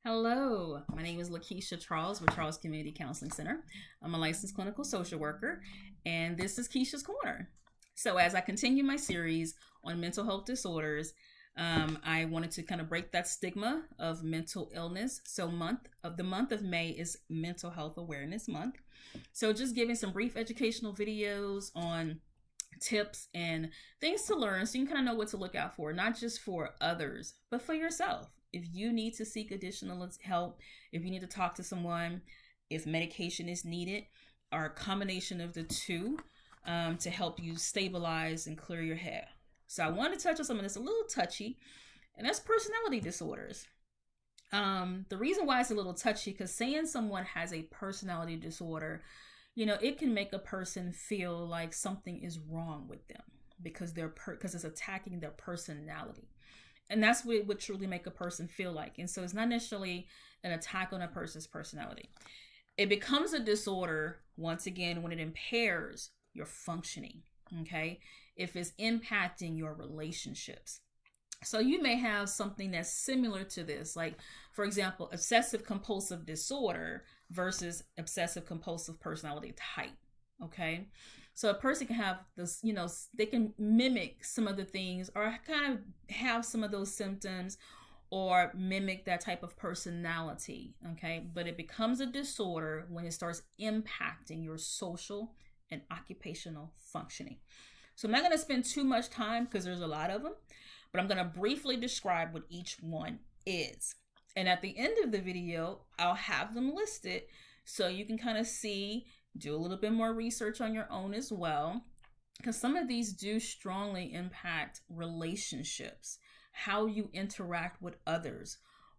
Hello, my name is Keesha Charles with Charles Community Counseling Center. I'm a licensed clinical social worker, and this is Keesha's Corner. So, as I continue my series on mental health disorders, I wanted to kind of break that stigma of mental illness. So, month of May is Mental Health Awareness Month. So, just giving some brief educational videos on tips and things to learn so you can kind of know what to look out for, not just for others, but for yourself. If you need to seek additional help, if you need to talk to someone, if medication is needed, or a combination of the two to help you stabilize and clear your head. So I want to touch on something that's a little touchy, and that's personality disorders. The reason why it's a little touchy, because saying someone has a personality disorder, it can make a person feel like something is wrong with them because because it's attacking their personality. And that's what it would truly make a person feel like. And so it's not necessarily an attack on a person's personality. It becomes a disorder, once again, when it impairs your functioning, okay? If it's impacting your relationships. So you may have something that's similar to this, like, for example, obsessive compulsive disorder versus obsessive compulsive personality type, okay? So a person can have this, they can mimic some of the things or kind of have some of those symptoms or mimic that type of personality, okay? But it becomes a disorder when it starts impacting your social and occupational functioning. So I'm not going to spend too much time because there's a lot of them, but I'm going to briefly describe what each one is. And at the end of the video, I'll have them listed so you can kind of see, do a little bit more research on your own as well, because some of these do strongly impact relationships, how you interact with others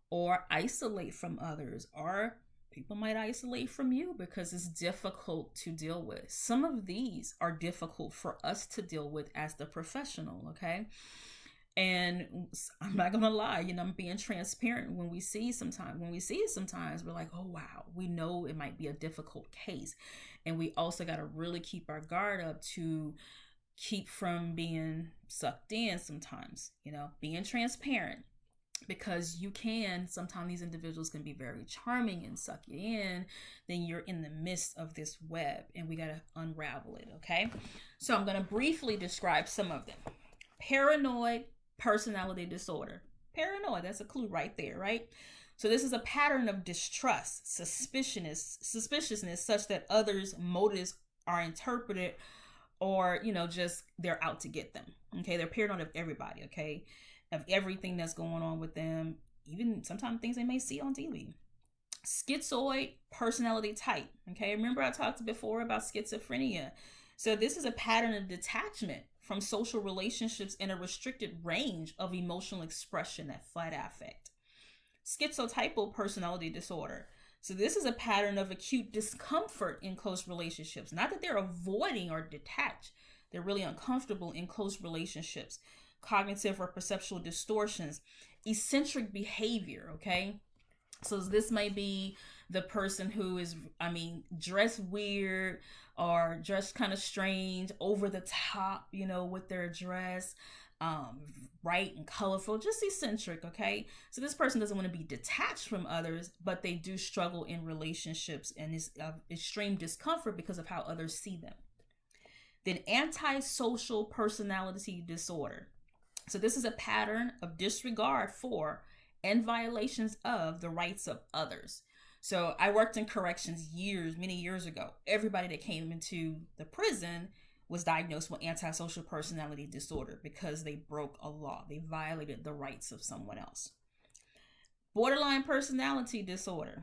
or isolate from others, or people might isolate from you because it's difficult to deal with. Some of these are difficult for us to deal with as the professional, okay? And I'm not gonna lie, I'm being transparent. When we see it sometimes, we're like, oh wow, we know it might be a difficult case. And we also got to really keep our guard up to keep from being sucked in sometimes, being transparent. Because sometimes these individuals can be very charming and suck you in, then you're in the midst of this web and we got to unravel it, okay? So I'm going to briefly describe some of them. Paranoid personality disorder. Paranoid, that's a clue right there, right? So this is a pattern of distrust, suspiciousness such that others' motives are interpreted or, just they're out to get them. Okay, they're paranoid of everybody, okay? Of everything that's going on with them, even sometimes things they may see on TV. Schizoid personality type. Okay, remember I talked before about schizophrenia. So this is a pattern of detachment from social relationships in a restricted range of emotional expression, that flat affect. Schizotypal personality disorder. So this is a pattern of acute discomfort in close relationships. Not that they're avoiding or detached. They're really uncomfortable in close relationships. Cognitive or perceptual distortions. Eccentric behavior, okay? So this may be the person who is, dressed weird or dressed kind of strange, over the top, with their dress, bright and colorful, just eccentric, okay? So this person doesn't want to be detached from others, but they do struggle in relationships and is extreme discomfort because of how others see them. Then antisocial personality disorder. So this is a pattern of disregard for and violations of the rights of others. So I worked in corrections many years ago. Everybody that came into the prison was diagnosed with antisocial personality disorder because they broke a law. They violated the rights of someone else. Borderline personality disorder.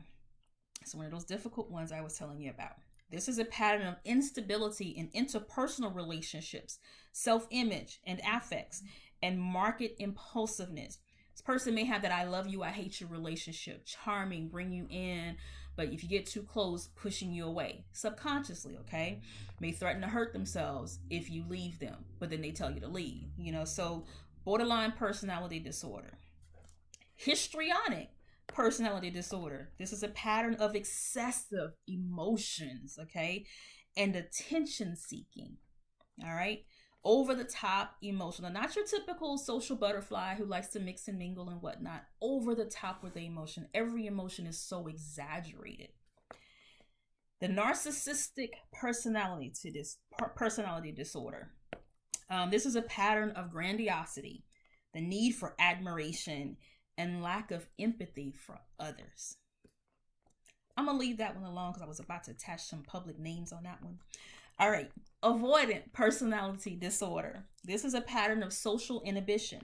It's one of those difficult ones I was telling you about. This is a pattern of instability in interpersonal relationships, self-image and affects, and marked impulsiveness. This person may have that I love you, I hate you relationship, charming, bring you in, but if you get too close, pushing you away subconsciously, okay? May threaten to hurt themselves if you leave them, but then they tell you to leave, so borderline personality disorder. Histrionic personality disorder. This is a pattern of excessive emotions, okay? And attention seeking, all right? Over the top emotional, not your typical social butterfly who likes to mix and mingle and whatnot. Over the top with the emotion. Every emotion is so exaggerated. The narcissistic personality disorder. This is a pattern of grandiosity, the need for admiration, and lack of empathy for others. I'm going to leave that one alone because I was about to attach some public names on that one. All right. Avoidant personality disorder. This is a pattern of social inhibition,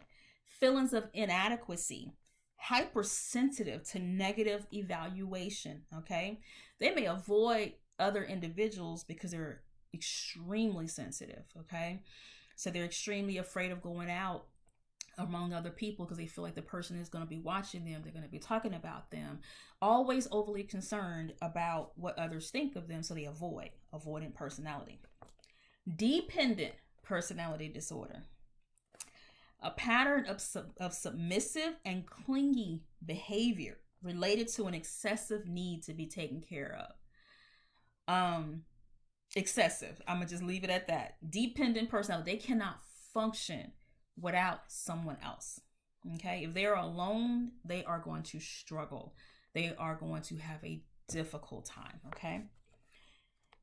feelings of inadequacy, hypersensitive to negative evaluation. Okay. They may avoid other individuals because they're extremely sensitive. Okay. So they're extremely afraid of going out among other people because they feel like the person is going to be watching them. They're going to be talking about them. Always overly concerned about what others think of them. So they avoidant personality. Dependent personality disorder. A pattern of submissive and clingy behavior related to an excessive need to be taken care of. Excessive. I'm going to just leave it at that. Dependent personality. They cannot function without someone else. Okay. If they're alone, they are going to struggle. They are going to have a difficult time. Okay.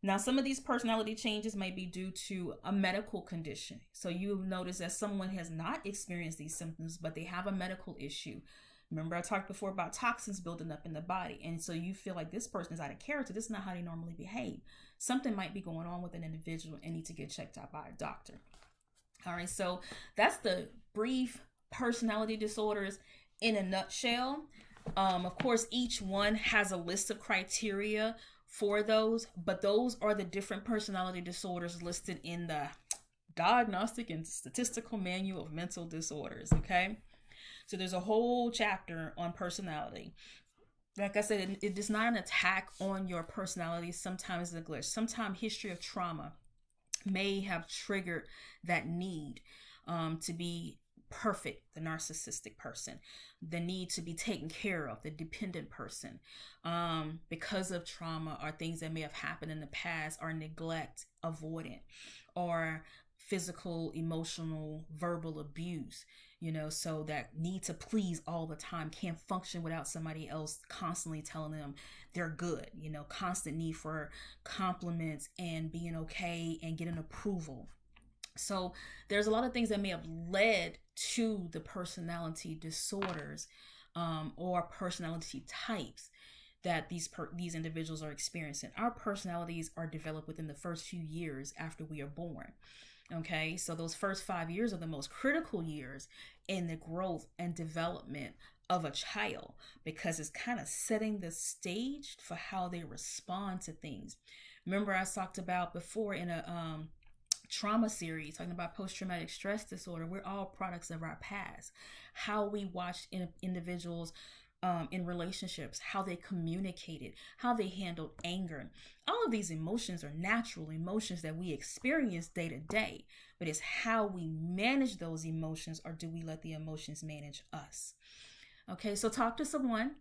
Now, some of these personality changes may be due to a medical condition. So you'll notice that someone has not experienced these symptoms, but they have a medical issue. Remember, I talked before about toxins building up in the body. And so you feel like this person is out of character. This is not how they normally behave. Something might be going on with an individual and need to get checked out by a doctor. All right, so that's the brief personality disorders in a nutshell. Of course, each one has a list of criteria for those, but those are the different personality disorders listed in the Diagnostic and Statistical Manual of Mental Disorders, okay? So there's a whole chapter on personality. Like I said, it is not an attack on your personality. Sometimes it's a glitch. Sometimes history of trauma may have triggered that need to be perfect, the narcissistic person, the need to be taken care of, the dependent person, because of trauma or things that may have happened in the past, or neglect, avoidant, or physical, emotional, verbal abuse, so that need to please all the time, can't function without somebody else constantly telling them they're good, constant need for compliments and being okay and getting approval. So there's a lot of things that may have led to the personality disorders or personality types that these individuals are experiencing. Our personalities are developed within the first few years after we are born. Okay, so those first 5 years are the most critical years in the growth and development of a child, because it's kind of setting the stage for how they respond to things. Remember, I talked about before in a trauma series, talking about post-traumatic stress disorder. We're all products of our past. How we watched individuals in relationships, how they communicated, how they handled anger. All of these emotions are natural emotions that we experience day to day, but it's how we manage those emotions, or do we let the emotions manage us? Okay, so talk to someone.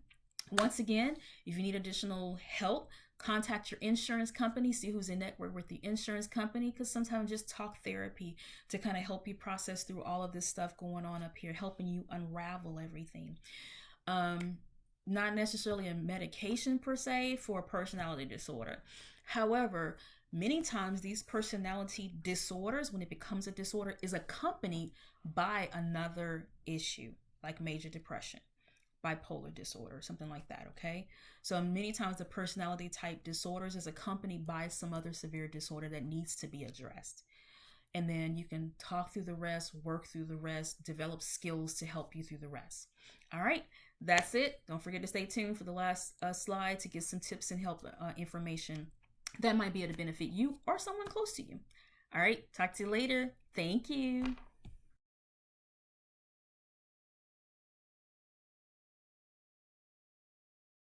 Once again, if you need additional help, contact your insurance company, see who's in network with the insurance company, because sometimes just talk therapy to kind of help you process through all of this stuff going on up here, helping you unravel everything. Not necessarily a medication per se for a personality disorder. However, many times these personality disorders, when it becomes a disorder, is accompanied by another issue, like major depression, bipolar disorder, something like that. Okay, so many times the personality type disorders is accompanied by some other severe disorder that needs to be addressed. And then you can talk through the rest, work through the rest, develop skills to help you through the rest. All right, that's it. Don't forget to stay tuned for the last slide to get some tips and help information that might be able to benefit you or someone close to you. All right, talk to you later. Thank you.